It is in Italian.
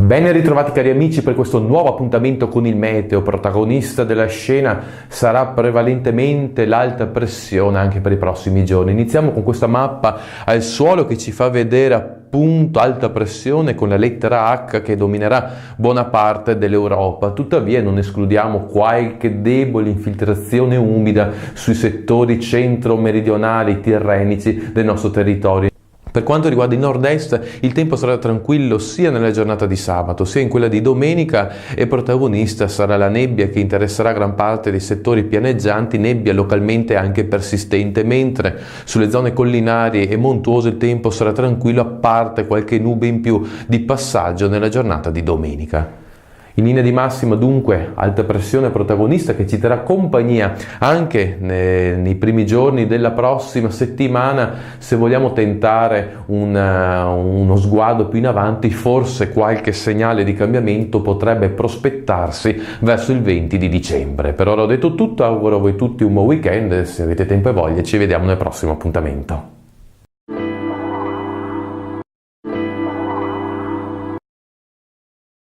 Ben ritrovati cari amici per questo nuovo appuntamento con il meteo. Protagonista della scena sarà prevalentemente l'alta pressione anche per i prossimi giorni. Iniziamo con questa mappa al suolo che ci fa vedere appunto alta pressione con la lettera H che dominerà buona parte dell'Europa. Tuttavia non escludiamo qualche debole infiltrazione umida sui settori centro-meridionali tirrenici del nostro territorio. Per quanto riguarda il nord-est, il tempo sarà tranquillo sia nella giornata di sabato sia in quella di domenica e protagonista sarà la nebbia che interesserà gran parte dei settori pianeggianti, nebbia localmente anche persistente, mentre sulle zone collinari e montuose il tempo sarà tranquillo a parte qualche nube in più di passaggio nella giornata di domenica. In linea di massima dunque alta pressione protagonista che ci terrà compagnia anche nei primi giorni della prossima settimana. Se vogliamo tentare uno sguardo più in avanti, forse qualche segnale di cambiamento potrebbe prospettarsi verso il 20 di dicembre. Per ora ho detto tutto, auguro a voi tutti un buon weekend, se avete tempo e voglia ci vediamo nel prossimo appuntamento.